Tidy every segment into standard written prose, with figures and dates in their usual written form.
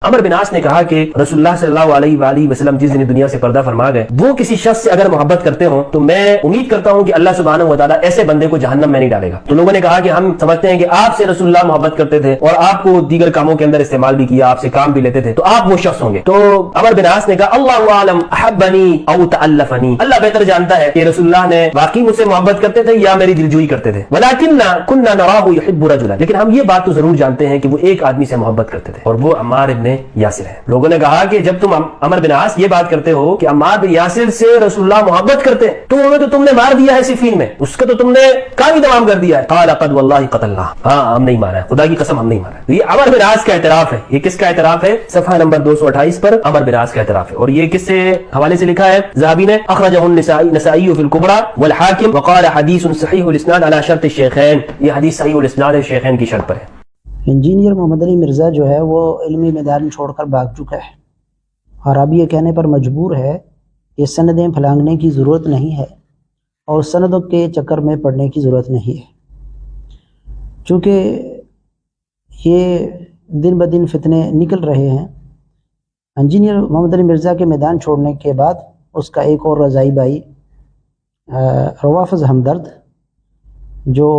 عمر بن عاص نے کہا کہ رسول اللہ صلی اللہ علیہ وآلہ وسلم جس دن دنیا سے پردہ فرما گئے وہ کسی شخص سے اگر محبت کرتے ہوں تو میں امید کرتا ہوں کہ اللہ سبحانہ و تعالیٰ ایسے بندے کو جہنم میں نہیں ڈالے گا۔ تو لوگوں نے کہا کہ ہم سمجھتے ہیں کہ آپ سے رسول اللہ محبت کرتے تھے اور آپ کو دیگر کاموں کے اندر استعمال بھی کیا، آپ سے کام بھی لیتے تھے، تو آپ وہ شخص ہوں گے۔ تو عمر بن عاص نے کہا اللہ اعلم احبنی او تألفنی، اللہ بہتر جانتا ہے کہ رسول اللہ نے واقعی مجھ سے محبت کرتے تھے یا میری دلجوئی کرتے تھے، ولکننا كنا نراه يحب رجلا، لیکن ہم یہ بات تو ضرور جانتے ہیں کہ وہ ایک آدمی سے محبت کرتے تھے اور وہ عمار ابن یاسر ہے۔ لوگوں نے کہا کہ جب تم عمر بن عاص یہ بات کرتے ہو کہ عمار بن یاسر سے رسول اللہ محبت کرتے ہیں تو انہیں تو تم نے مار دیا ہے صفین میں، اس کا تو تم نے کام ہی تمام کر دیا ہے۔ قال قد واللہ قتلنا، ہاں ہم نہیں مارا ہے، خدا کی قسم ہم نہیں مارا ہے۔ یہ عمر بن عاص کا اعتراف ہے۔ یہ کس کا اعتراف ہے؟ صفحہ نمبر 228 پر عمر بن عاص کا اعتراف ہے، اور یہ کس سے حوالے سے لکھا ہے؟ ذہبی نے اخرجہ النسائی فی الکبریٰ والحاکم وقال حدیث صحیح الاسناد علی شرط الشیخین، یہ حدیث صحیح الاسناد شیخین کی شرط پر ہے۔ انجینئر محمد علی مرزا جو ہے وہ علمی میدان چھوڑ کر بھاگ چکا ہے، اور اب یہ کہنے پر مجبور ہے کہ سندیں پھلانگنے کی ضرورت نہیں ہے اور سندوں کے چکر میں پڑنے کی ضرورت نہیں ہے، چونکہ یہ دن بدن فتنے نکل رہے ہیں۔ انجینئر محمد علی مرزا کے میدان چھوڑنے کے بعد اس کا ایک اور رضائی بھائی روافظ ہمدرد، جو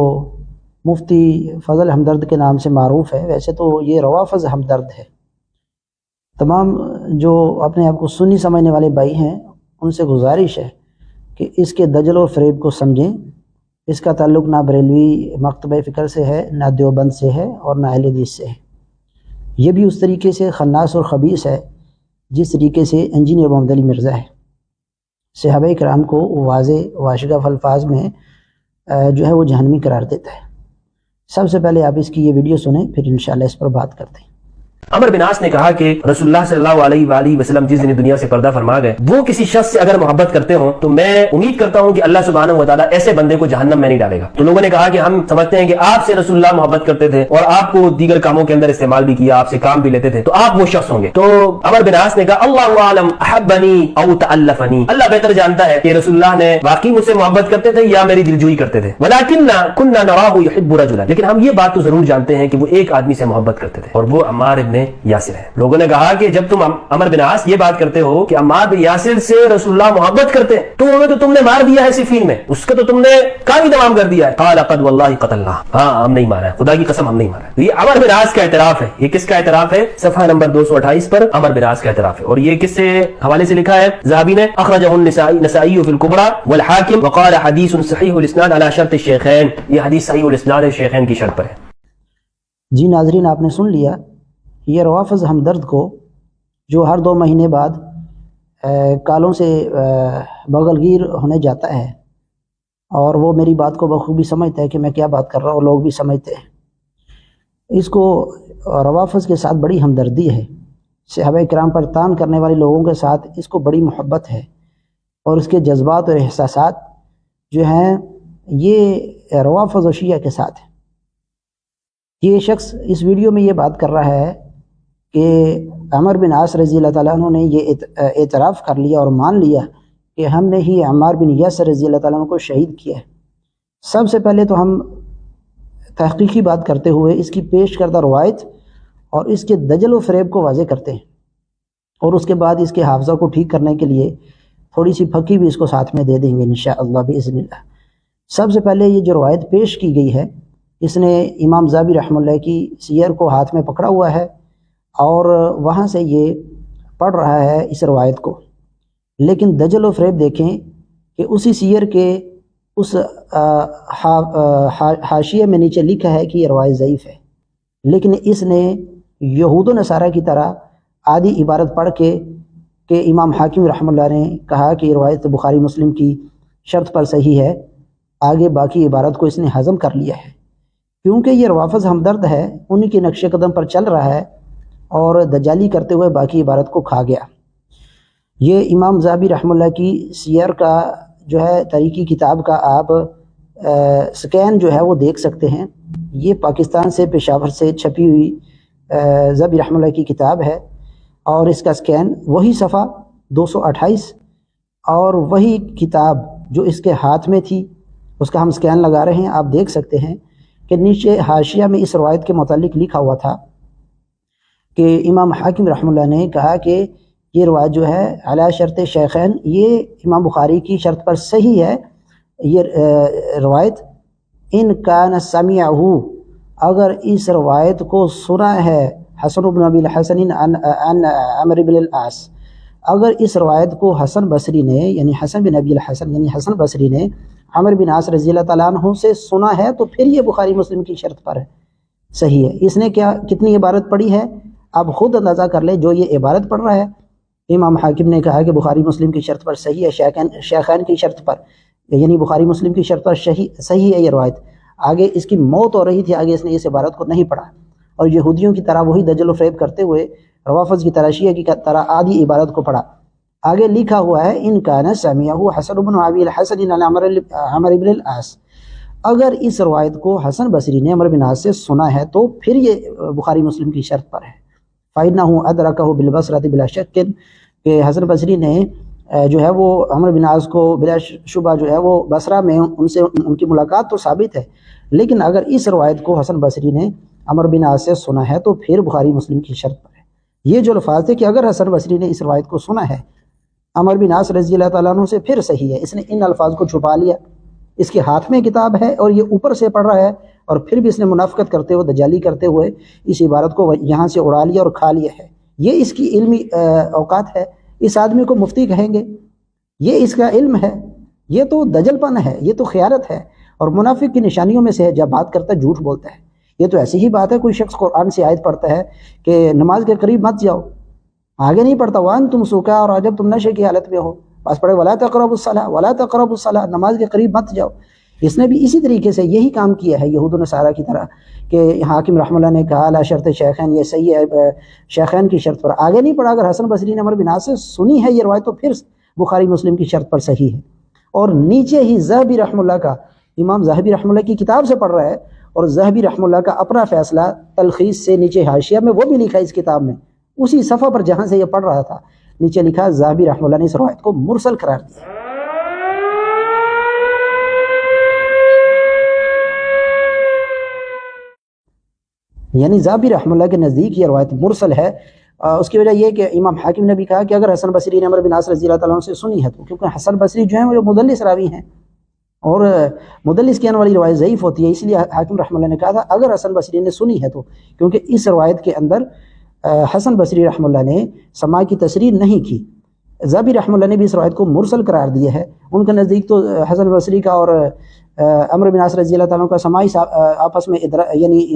مفتی فضل ہمدرد کے نام سے معروف ہے، ویسے تو یہ روافظ ہمدرد ہے۔ تمام جو اپنے آپ کو سنی سمجھنے والے بھائی ہیں ان سے گزارش ہے کہ اس کے دجل اور فریب کو سمجھیں۔ اس کا تعلق نہ بریلوی مکتبہ فکر سے ہے، نہ دیوبند سے ہے، اور نہ اہل حدیث سے ہے۔ یہ بھی اس طریقے سے خناس اور خبیث ہے جس طریقے سے انجینئر محمد علی مرزا ہے۔ صحابہ کرام کو واضح واشگاف الفاظ میں جو ہے وہ جہنمی قرار دیتا ہے۔ سب سے پہلے آپ اس کی یہ ویڈیو سنیں، پھر انشاءاللہ اس پر بات کرتے ہیں۔ عمر بن عاص نے کہا کہ رسول اللہ صلی اللہ علیہ وآلہ وسلم جس دن دنیا سے پردہ فرما گئے وہ کسی شخص سے اگر محبت کرتے ہوں تو میں امید کرتا ہوں کہ اللہ سبحانہ و تعالیٰ ایسے بندے کو جہنم میں نہیں ڈالے گا۔ تو لوگوں نے کہا کہ ہم سمجھتے ہیں کہ آپ سے رسول اللہ محبت کرتے تھے اور آپ کو دیگر کاموں کے اندر استعمال بھی کیا، آپ سے کام بھی لیتے تھے، تو آپ وہ شخص ہوں گے۔ تو عمر بن عاص نے کہا اللہ اعلم احبنی او تألفنی، اللہ بہتر جانتا ہے کہ رسول اللہ نے واقعی مجھ سے محبت کرتے تھے یا میری دلجوئی کرتے تھے، ولکننا كنا نراه يحب رجلا، لیکن ہم یہ بات تو ضرور جانتے ہیں کہ وہ ایک آدمی سے محبت کرتے تھے اور وہ عمار ابن یاسر ہے۔ لوگوں نے کہا کہ جب تم عمر بن عاص یہ بات کرتے ہو کہ عمار بن یاسر سے رسول اللہ محبت کرتے ہیں تو انہیں تو تم نے مار دیا ہے صفین میں، اس کا تو تم نے کام ہی تمام کر دیا ہے۔ قال قد واللہ قتلنا، ہاں ہم نہیں مارا ہے، خدا کی قسم ہم نہیں مارا ہے۔ یہ عمر بن عاص کا اعتراف ہے۔ یہ کس کا اعتراف ہے؟ صفحہ نمبر 228 پر عمر بن عاص کا اعتراف ہے، اور یہ کس سے حوالے سے لکھا ہے؟ ذہبی نے اخرجہ النسائی فی الکبریٰ والحاکم وقال حدیث صحیح الاسناد علی شرط الشیخین، یہ حدیث صحیح الاسناد شیخین کی شرط پر ہے۔ جی ناظرین، آپ نے سن لیا، یہ روافظ ہمدرد کو جو ہر 2 مہینے بعد کالوں سے بغل گیر ہونے جاتا ہے، اور وہ میری بات کو بخوبی سمجھتا ہے کہ میں کیا بات کر رہا ہوں، اور لوگ بھی سمجھتے ہیں۔ اس کو روافظ کے ساتھ بڑی ہمدردی ہے، صحابہ کرام پر تان کرنے والے لوگوں کے ساتھ اس کو بڑی محبت ہے، اور اس کے جذبات اور احساسات جو ہیں یہ روافظ و شیعہ کے ساتھ ہیں۔ یہ شخص اس ویڈیو میں یہ بات کر رہا ہے کہ عمر بن عاص رضی اللہ تعالیٰ عنہ نے یہ اعتراف کر لیا اور مان لیا کہ ہم نے ہی عمار بن یاسر رضی اللہ تعالیٰ عنہ کو شہید کیا ہے۔ سب سے پہلے تو ہم تحقیقی بات کرتے ہوئے اس کی پیش کردہ روایت اور اس کے دجل و فریب کو واضح کرتے ہیں، اور اس کے بعد اس کے حافظہ کو ٹھیک کرنے کے لیے تھوڑی سی پھکی بھی اس کو ساتھ میں دے دیں گے انشاءاللہ باذن اللہ۔ سب سے پہلے یہ جو روایت پیش کی گئی ہے، اس نے امام ذہبی رحمہ اللہ کی سیر کو ہاتھ میں پکڑا ہوا ہے اور وہاں سے یہ پڑھ رہا ہے اس روایت کو، لیکن دجل و فریب دیکھیں کہ اسی سیر کے اس حاشیے میں نیچے لکھا ہے کہ یہ روایت ضعیف ہے، لیکن اس نے یہود و نصارہ کی طرح آدھی عبارت پڑھ کے کہ امام حاکم رحمہ اللہ نے کہا کہ یہ روایت بخاری مسلم کی شرط پر صحیح ہے، آگے باقی عبارت کو اس نے ہضم کر لیا ہے۔ کیونکہ یہ روافظ ہمدرد ہے، انہی کے نقش قدم پر چل رہا ہے اور دجالی کرتے ہوئے باقی عبارت کو کھا گیا۔ یہ امام ذہبی رحمہ اللہ کی سیر کا جو ہے تاریخی کتاب کا آپ سکین جو ہے وہ دیکھ سکتے ہیں۔ یہ پاکستان سے پشاور سے چھپی ہوئی ذہبی رحمہ اللہ کی کتاب ہے، اور اس کا سکین وہی صفحہ 228 اور وہی کتاب جو اس کے ہاتھ میں تھی اس کا ہم سکین لگا رہے ہیں۔ آپ دیکھ سکتے ہیں کہ نیچے حاشیہ میں اس روایت کے متعلق لکھا ہوا تھا کہ امام حاکم رحمہ اللہ نے کہا کہ یہ روایت جو ہے علی شرط شیخین، یہ امام بخاری کی شرط پر صحیح ہے یہ روایت۔ ان کان سمعہ، اگر اس روایت کو سنا ہے حسن بن ابی الحسن عن عمرو بن العاص، اگر اس روایت کو حسن بصری نے یعنی حسن بن ابی الحسن یعنی حسن بصری نے عمرو بن عاص رضی اللہ تعالیٰ عنہ سے سنا ہے تو پھر یہ بخاری مسلم کی شرط پر ہے، صحیح ہے۔ اس نے کتنی عبارت پڑھی ہے آپ خود اندازہ کر لیں، جو یہ عبارت پڑھ رہا ہے امام حاکم نے کہا کہ بخاری مسلم کی شرط پر صحیح ہے، شیخین کی شرط پر یعنی بخاری مسلم کی شرط پر صحیح ہے یہ روایت۔ آگے اس کی موت ہو رہی تھی، آگے اس نے اس عبارت کو نہیں پڑھا اور یہودیوں کی طرح وہی دجل و فریب کرتے ہوئے روافظ کی طرح شیعہ کی طرح آدھی عبارت کو پڑھا۔ آگے لکھا ہوا ہے ان کان سمعہ حسن بن ابی الحسن عن عمرو بن العاص، اگر اس روایت کو حسن بصری نے عمرو بن عاص سے سنا ہے تو پھر یہ بخاری مسلم کی شرط پر ہے۔ فإنه أدركه بالبصرة بلا شک، کہ حسن بصری نے جو ہے وہ عمرو بن عاص کو بلا شبہ جو ہے وہ بصرہ میں ان کی ملاقات تو ثابت ہے، لیکن اگر اس روایت کو حسن بصری نے عمرو بن عاص سے سنا ہے تو پھر بخاری مسلم کی شرط پر ہے۔ یہ جو الفاظ تھے کہ اگر حسن بصری نے اس روایت کو سنا ہے عمرو بن عاص رضی اللہ تعالیٰ عنہ سے پھر صحیح ہے، اس نے ان الفاظ کو چھپا لیا، اس کے ہاتھ میں کتاب ہے اور یہ اوپر سے پڑھ رہا ہے اور پھر بھی اس نے منافقت کرتے ہوئے دجالی کرتے ہوئے اس عبارت کو یہاں سے اڑا لیا اور کھا لیا ہے۔ یہ اس کی علمی اوقات ہے، اس آدمی کو مفتی کہیں گے، یہ اس کا علم ہے، یہ تو دجل پن ہے، یہ تو خیانت ہے اور منافق کی نشانیوں میں سے ہے، جب بات کرتا ہے جھوٹ بولتا ہے۔ یہ تو ایسی ہی بات ہے کوئی شخص قرآن سے آیت پڑھتا ہے کہ نماز کے قریب مت جاؤ، آگے نہیں پڑھتا وَأَنْتُمْ سُكَارَىٰ، اور جب تم نشے کی حالت میں ہو بس پڑھے وَلَا تَقْرَبُوا الصَّلَاةَ وَلَا تَقْرَبُوا الصَّلَاةَ، نماز کے قریب مت جاؤ۔ اس نے بھی اسی طریقے سے یہی کام کیا ہے یہود و نصارہ کی طرح کہ حاکم رحمہ اللہ نے کہا لا شرط شیخین، یہ صحیح ہے شیخین کی شرط پر، آگے نہیں پڑھا۔ اگر حسن بصری نے عمرو بن عاص سے سنی ہے یہ روایت تو پھر بخاری مسلم کی شرط پر صحیح ہے۔ اور نیچے ہی ذہبی رحمہ اللہ کا، امام ذہبی رحمہ اللہ کی کتاب سے پڑھ رہا ہے اور ذہبی رحمہ اللہ کا اپنا فیصلہ تلخیص سے نیچے حاشیہ میں وہ بھی لکھا ہے اس کتاب میں، اسی صفحہ پر جہاں سے یہ پڑھ رہا تھا نیچے لکھا ذہبی رحمہ اللہ نے اس روایت کو مرسل قرار دیا۔ یعنی ذہبی رحمہ اللہ کے نزدیک یہ روایت مرسل ہے۔ اس کی وجہ یہ کہ امام حاکم نے بھی کہا کہ اگر حسن بصری نے عمرو بن عاص رضی اللہ تعالیٰ عنہ سے سنی ہے تو، کیونکہ حسن بصری جو ہیں وہ مدلس راوی ہیں اور مدلس کی آنے والی روایت ضعیف ہوتی ہے، اس لیے حاکم رحمہ اللہ نے کہا تھا اگر حسن بصری نے سنی ہے تو، کیونکہ اس روایت کے اندر حسن بصری رحمہ اللہ نے سماع کی تصریح نہیں کی۔ ذہبی رحمہ اللہ نے بھی اس روایت کو مرسل قرار دیا ہے۔ ان کے نزدیک تو حسن بصری کا اور عمرو بن عاص رضی اللہ تعالیٰ عنہ کا سماعی آپس میں یعنی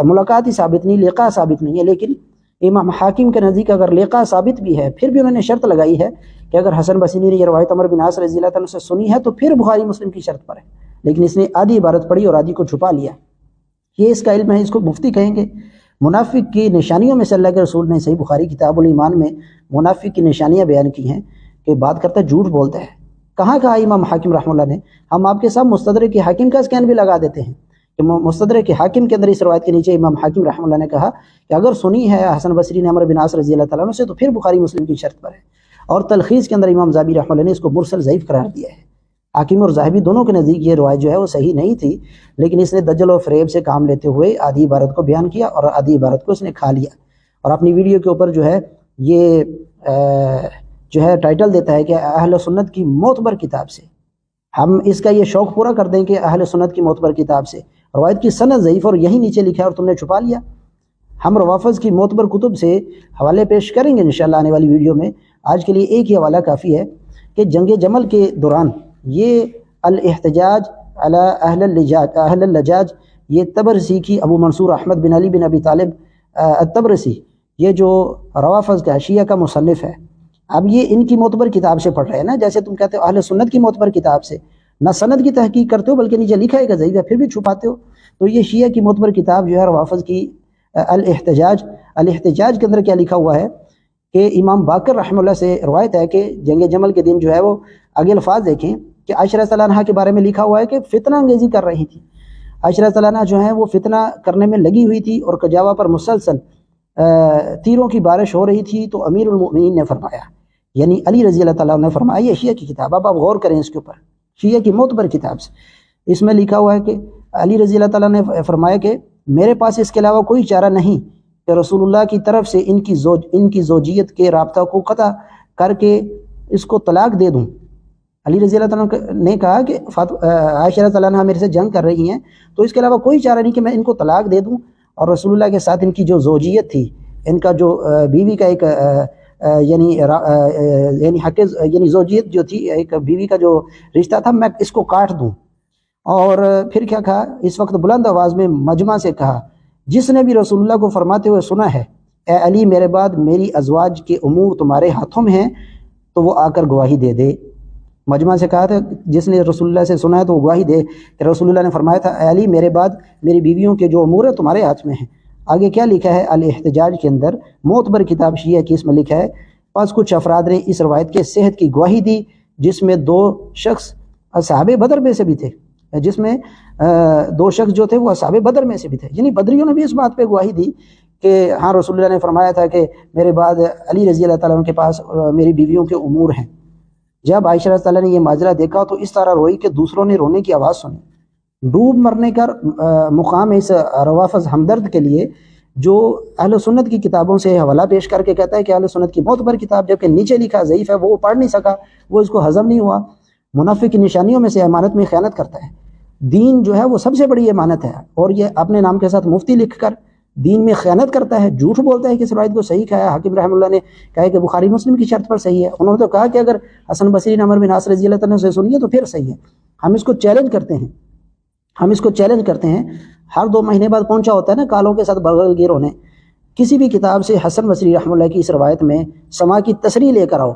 ملاقات ہی ثابت نہیں، لقاء ثابت نہیں ہے، لیکن امام حاکم کے نزدیک اگر لقاء ثابت بھی ہے پھر بھی انہوں نے شرط لگائی ہے کہ اگر حسن بصری نے یہ روایت عمرو بن عاص رضی اللہ تعالیٰ عنہ سے سنی ہے تو پھر بخاری مسلم کی شرط پر ہے، لیکن اس نے آدھی عبارت پڑھی اور آدھی کو چھپا لیا۔ یہ اس کا علم ہے، اس کو مفتی کہیں گے۔ منافق کی نشانیوں میں سے اللہ کے رسول نے صحیح بخاری کتاب الایمان میں منافق کی نشانیاں بیان کی ہیں کہ بات کرتا ہے جھوٹ بولتا ہے۔ کہاں کہا امام حاکم رحمہ اللہ نے؟ ہم آپ کے ساتھ مستدرک حاکم کا اسکین بھی لگا دیتے ہیں کہ مستدرک حاکم کے اندر اس روایت کے نیچے امام حاکم رحمہ اللہ نے کہا کہ اگر سنی ہے حسن بصری نے عمرو بن عاص رضی اللہ تعالیٰ عنہ سے تو پھر بخاری مسلم کی شرط پر ہے، اور تلخیص کے اندر امام ذہبی رحمہ اللہ نے اس کو مرسل ضعیف قرار دیا ہے۔ حاکم اور ذہبی دونوں کے نزدیک یہ روایت جو ہے وہ صحیح نہیں تھی، لیکن اس نے دجل و فریب سے کام لیتے ہوئے آدھی عبارت کو بیان کیا اور آدھی عبارت کو اس نے کھا لیا، اور اپنی ویڈیو کے اوپر جو ہے یہ جو ہے ٹائٹل دیتا ہے کہ اہل سنت کی معتبر کتاب سے۔ ہم اس کا یہ شوق پورا کر دیں کہ اہل سنت کی معتبر کتاب سے، روایت کی سند ضعیف اور یہی نیچے لکھا ہے اور تم نے چھپا لیا۔ ہم روافظ کی معتبر کتب سے حوالے پیش کریں گے انشاءاللہ آنے والی ویڈیو میں۔ آج کے لیے ایک ہی حوالہ کافی ہے کہ جنگ جمل کے دوران یہ الاحتجاج علی اہل اللجاج، یہ تبرسی کی ابو منصور احمد بن علی بن ابی طالب التبرسی، یہ جو روافظ کا شیعہ کا مصنف ہے، اب یہ ان کی معتبر کتاب سے پڑھ رہے ہیں نا، جیسے تم کہتے ہو اہل سنت کی معتبر کتاب سے، نہ سند کی تحقیق کرتے ہو بلکہ نیچے لکھا ہے کہ ضعیف ہے پھر بھی چھپاتے ہو۔ تو یہ شیعہ کی معتبر کتاب جو ہے روافظ کی الاحتجاج کے اندر کیا لکھا ہوا ہے کہ امام باقر رحمہ اللہ سے روایت ہے کہ جنگ جمل کے دن جو ہے وہ آگے الفاظ دیکھیں کہ عائشہ رضی اللہ عنہا کے بارے میں لکھا ہوا ہے کہ فتنہ انگیزی کر رہی تھی۔ عائشہ رضی اللہ عنہا جو ہیں وہ فتنہ کرنے میں لگی ہوئی تھی اور کجاوا پر مسلسل تیروں کی بارش ہو رہی تھی، تو امیر المؤمنین نے فرمایا، یعنی علی رضی اللہ تعالیٰ نے فرمایا، یہ شیعہ کی کتاب، اب آپ غور کریں اس کے اوپر، شیعہ کی معتبر کتاب سے اس میں لکھا ہوا ہے کہ علی رضی اللہ تعالیٰ نے فرمایا کہ میرے پاس اس کے علاوہ کوئی چارہ نہیں کہ رسول اللہ کی طرف سے ان کی زوجیت کے رابطہ کو قطع کر کے اس کو طلاق دے دوں۔ علی رضی اللہ تعالیٰ نے کہا کہ عائشہ رضی اللہ عنہا میرے سے جنگ کر رہی ہیں، تو اس کے علاوہ کوئی چارہ نہیں کہ میں ان کو طلاق دے دوں اور رسول اللہ کے ساتھ ان کی جو زوجیت تھی، ان کا جو بیوی کا ایک یعنی حق یعنی زوجیت جو تھی، ایک بیوی کا جو رشتہ تھا، میں اس کو کاٹ دوں۔ اور پھر کیا کہا، اس وقت بلند آواز میں مجمع سے کہا، جس نے بھی رسول اللہ کو فرماتے ہوئے سنا ہے، اے علی میرے بعد میری ازواج کے امور تمہارے ہاتھوں میں ہیں، تو وہ آ کر گواہی دے دے۔ مجمع سے کہا تھا جس نے رسول اللہ سے سنا ہے تو وہ گواہی دے کہ رسول اللہ نے فرمایا تھا، اے علی میرے بعد میری بیویوں کے جو امور ہیں تمہارے ہاتھ میں ہیں۔ آگے کیا لکھا ہے الاحتجاج کے اندر، معتبر کتاب شیعہ کی، اس میں لکھا ہے، پس کچھ افراد نے اس روایت کے صحت کی گواہی دی جس میں 2 شخص اصحاب بدر میں سے بھی تھے، جس میں 2 شخص جو تھے وہ اصحاب بدر میں سے بھی تھے، یعنی بدریوں نے بھی اس بات پہ گواہی دی کہ ہاں رسول اللہ نے فرمایا تھا کہ میرے بعد علی رضی اللہ تعالیٰ عنہ کے پاس میری بیویوں کے امور ہیں۔ جب عائشہ رضی اللہ عنہا نے یہ ماجرا دیکھا تو اس طرح روئی کہ دوسروں نے رونے کی آواز سنی۔ ڈوب مرنے کا مقام اس روافض ہمدرد کے لیے جو اہل سنت کی کتابوں سے حوالہ پیش کر کے کہتا ہے کہ اہل سنت کی معتبر کتاب، جبکہ نیچے لکھا ضعیف ہے، وہ پڑھ نہیں سکا، وہ اس کو ہضم نہیں ہوا۔ منافق کی نشانیوں میں سے امانت میں خیانت کرتا ہے۔ دین جو ہے وہ سب سے بڑی امانت ہے، اور یہ اپنے نام کے ساتھ مفتی لکھ کر دین میں خیانت کرتا ہے، جھوٹ بولتا ہے کہ اس روایت کو صحیح کہا ہے۔ حاکم رحمہ اللہ نے کہا ہے کہ بخاری مسلم کی شرط پر صحیح ہے۔ انہوں نے تو کہا کہ اگر حسن بصری نے عمر بن عاص رضی اللہ تعالیٰ سے سنی ہے تو پھر صحیح ہے۔ ہم اس کو چیلنج کرتے ہیں، ہر 2 مہینے بعد پہنچا ہوتا ہے نا کالوں کے ساتھ بغل گیر ہونے، کسی بھی کتاب سے حسن بصری رحمہ اللہ کی اس روایت میں سما کی تصریح لے کر آؤ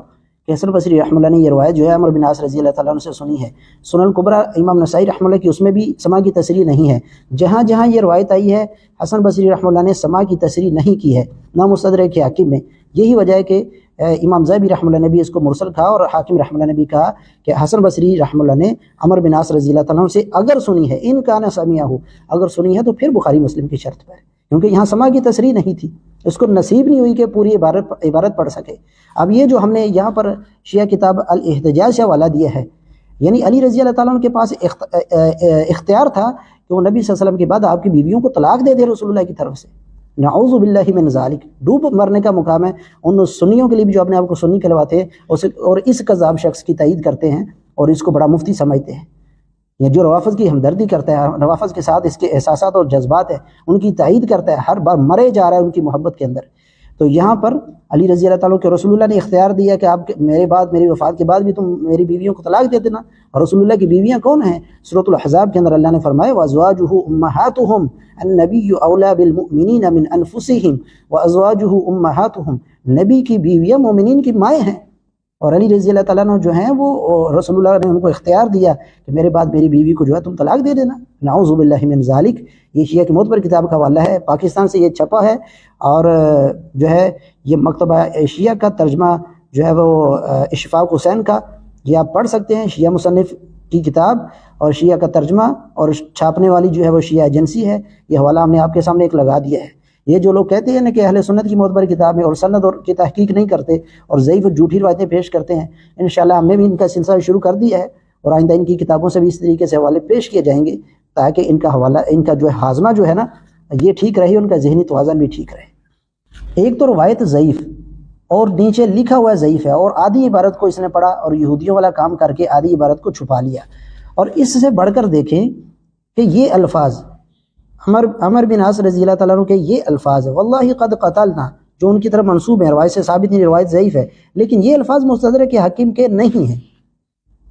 کہ حسن بصری رحمہ اللہ نے یہ روایت جو ہے عمر بن عاص رضی اللہ تعالیٰ عنہ سے سنی ہے۔ سنن کبریٰ امام نسائی رحمہ اللہ کی، اس میں بھی سما کی تصریح نہیں ہے۔ جہاں جہاں یہ روایت آئی ہے حسن بصری رحمہ اللہ نے سما کی تصریح نہیں کی ہے، نہ مستدرک حاکم میں۔ یہی وجہ ہے کہ امام ذہبی رحمہ اللہ نے بھی اس کو مرسل کہا، اور حاکم رحمہ اللہ نے بھی کہا کہ حسن بصری رحمہ اللہ نے عمر بن عاص رضی اللہ تعالیٰ عنہ سے اگر سنی ہے، ان کان سمعہ، اگر سنی ہے تو پھر بخاری مسلم کی شرط پر ہے، کیونکہ یہاں سما کی تصریح نہیں تھی، اس کو نصیب نہیں ہوئی کہ پوری عبارت پڑھ سکے۔ اب یہ جو ہم نے یہاں پر شیعہ کتاب الاحتجاج سے حوالہ دیا ہے، یعنی علی رضی اللہ تعالیٰ عنہ کے پاس اختیار تھا کہ وہ نبی صلی اللہ علیہ وسلم کے بعد آپ کی بیویوں کو طلاق دے دے رسول اللہ کی طرف سے۔ نعوذ باللہ من ذالک، ڈوب مرنے کا مقام ہے ان سنیوں کے لیے بھی جو اپنے آپ کو سنی کہلواتے ہیں اور اس کذاب شخص کی تائید کرتے ہیں اور اس کو بڑا مفتی سمجھتے ہیں۔ یہ جو روافض کی ہمدردی کرتا ہے، روافض کے ساتھ اس کے احساسات اور جذبات ہیں، ان کی تائید کرتا ہے، ہر بار مرے جا رہا ہے ان کی محبت کے اندر۔ تو یہاں پر علی رضی اللہ تعالیٰ کے رسول اللہ نے اختیار دیا کہ آپ میرے بعد، میری وفات کے بعد بھی تم میری بیویوں کو طلاق دے دینا۔ اور رسول اللہ کی بیویاں کون ہیں؟ سورۃ الاحزاب کے اندر اللہ نے فرمایا وَأَزْوَاجُهُ أُمَّهَاتُهُمْ النَّبِيُّ أَوْلَىٰ بِالْمُؤْمِنِينَ مِنْ أَنفُسِهِمْ وَأَزْوَاجُهُ أُمَّهَاتُهُمْ، نبی کی بیویاں مومنین کی مائیں ہیں۔ اور علی رضی اللہ تعالیٰ عنہ جو ہیں وہ رسول اللہ نے ان کو اختیار دیا کہ میرے بعد میری بیوی کو جو ہے تم طلاق دے دینا۔ نعوذ باللہ من ذالک، یہ شیعہ کی معتبر کتاب کا حوالہ ہے، پاکستان سے یہ چھپا ہے، اور جو ہے یہ مکتبہ شیعہ کا ترجمہ جو ہے وہ اشفاق حسین کا، یہ آپ پڑھ سکتے ہیں، شیعہ مصنف کی کتاب اور شیعہ کا ترجمہ، اور چھاپنے والی جو ہے وہ شیعہ ایجنسی ہے۔ یہ حوالہ ہم نے آپ کے سامنے ایک لگا دیا ہے۔ یہ جو لوگ کہتے ہیں نا کہ اہل سنت کی معتبر کتاب میں اور سند اور کی تحقیق نہیں کرتے اور ضعیف اور جھوٹی روایتیں پیش کرتے ہیں، انشاءاللہ ہم نے بھی ان کا سلسلہ شروع کر دیا ہے، اور آئندہ ان کی کتابوں سے بھی اس طریقے سے حوالے پیش کیے جائیں گے تاکہ ان کا حوالہ، ان کا جو ہے ہاضمہ جو ہے نا یہ ٹھیک رہے، ان کا ذہنی توازن بھی ٹھیک رہے۔ ایک تو روایت ضعیف اور نیچے لکھا ہوا ضعیف ہے، اور آدھی عبارت کو اس نے پڑھا اور یہودیوں والا کام کر کے آدھی عبارت کو چھپا لیا۔ اور اس سے بڑھ کر دیکھیں کہ یہ الفاظ عمر بن عاص رضی اللہ تعالیٰ عنہ کے یہ الفاظ ہیں، واللہ قد قتلنا، جو ان کی طرف منسوب ہیں، روایت سے ثابت نہیں، روایت ضعیف ہے، لیکن یہ الفاظ مستدرک حاکم کے نہیں ہیں۔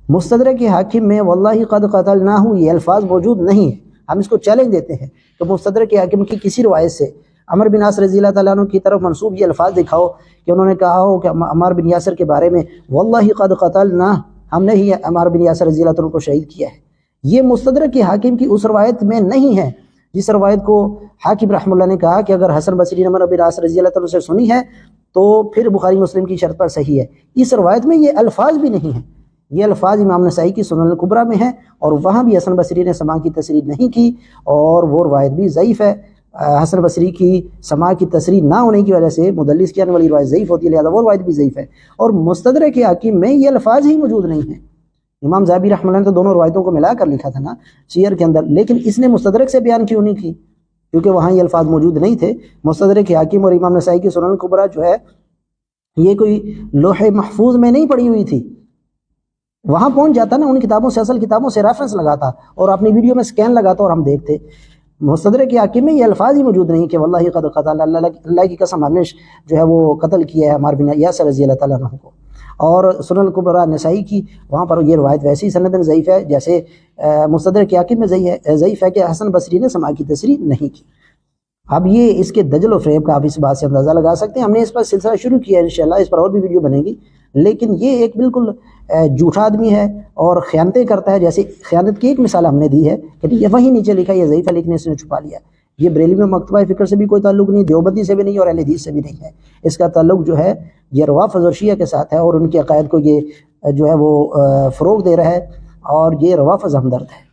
مستدرک حاکم میں واللہ قد قتلناہ یہ الفاظ موجود نہیں ہیں۔ ہم اس کو چیلنج دیتے ہیں کہ مستدرک حاکم کی کسی روایت سے عمر بن عاص رضی اللہ تعالیٰ عنہ کی طرف منسوب یہ الفاظ دکھاؤ کہ انہوں نے کہا ہو کہ عمار بن یاسر کے بارے میں واللہ قد قتلنا، ہم نے ہی عمار بن یاسر رضی اللہ تعالیٰ عنہ کو شہید کیا ہے۔ یہ مستدرک حاکم کی اس روایت میں نہیں ہے جس روایت کو حاکم رحمہ اللہ نے کہا کہ اگر حسن بصری نے عمر بن عاص رضی اللہ تعالیٰ عنہ سے سنی ہے تو پھر بخاری مسلم کی شرط پر صحیح ہے۔ اس روایت میں یہ الفاظ بھی نہیں ہیں، یہ الفاظ امام نسائی کی سنن الکبریٰ میں ہیں، اور وہاں بھی حسن بصری نے سماع کی تصریح نہیں کی، اور وہ روایت بھی ضعیف ہے۔ حسن بصری کی سماع کی تصریح نہ ہونے کی وجہ سے مدلس کی آنے والی روایت ضعیف ہوتی ہے، لہذا وہ روایت بھی ضعیف ہے۔ اور مستدرک حاکم میں یہ الفاظ ہی موجود نہیں ہیں۔ امام ذہبی رحمہ اللہ نے تو دونوں روایتوں کو ملا کر لکھا تھا نا سیر کے اندر، لیکن اس نے مستدرک سے بیان کیوں نہیں کی؟ کیونکہ وہاں یہ الفاظ موجود نہیں تھے. مستدرک حاکم اور امام نسائی کی سنن الکبریٰ جو ہے یہ کوئی لوح محفوظ میں نہیں پڑی ہوئی تھی. وہاں پہنچ جاتا نا ان کتابوں سے، اصل کتابوں سے ریفرنس لگاتا اور اپنی ویڈیو میں سکین لگاتا اور ہم دیکھتے. مستدرک حاکم میں یہ الفاظ ہی موجود نہیں کہ واللہ قد قتل، اللہ کی قسم ہم نے جو ہے وہ قتل کیا ہے عمار بن یاسر رضی اللہ تعالیٰ عنہ کو. اور سنن الکبریٰ نسائی کی وہاں پر یہ روایت ویسی سندن ضعیف ہے جیسے مستدرک حاکم میں ضعیف ہے کہ حسن بصری نے سماع کی تصریح نہیں کی. اب یہ اس کے دجل و فریب کا آپ اس بات سے اندازہ لگا سکتے ہیں. ہم نے اس پر سلسلہ شروع کیا ہے، انشاءاللہ اس پر اور بھی ویڈیو بنے گی. لیکن یہ ایک بالکل جھوٹا آدمی ہے اور خیانتیں کرتا ہے. جیسے خیانت کی ایک مثال ہم نے دی ہے کہ یہ وہی نیچے لکھا یہ ضعیف ہے لیکن اس نے چھپا لیا. یہ بریلی میں مکتبہ فکر سے بھی کوئی تعلق نہیں، دیوبندی سے بھی نہیں اور اہل حدیث سے بھی نہیں ہے. اس کا تعلق جو ہے یہ روافض اور شیعہ کے ساتھ ہے اور ان کے عقائد کو یہ جو ہے وہ فروغ دے رہا ہے اور یہ روافض ہمدرد ہے.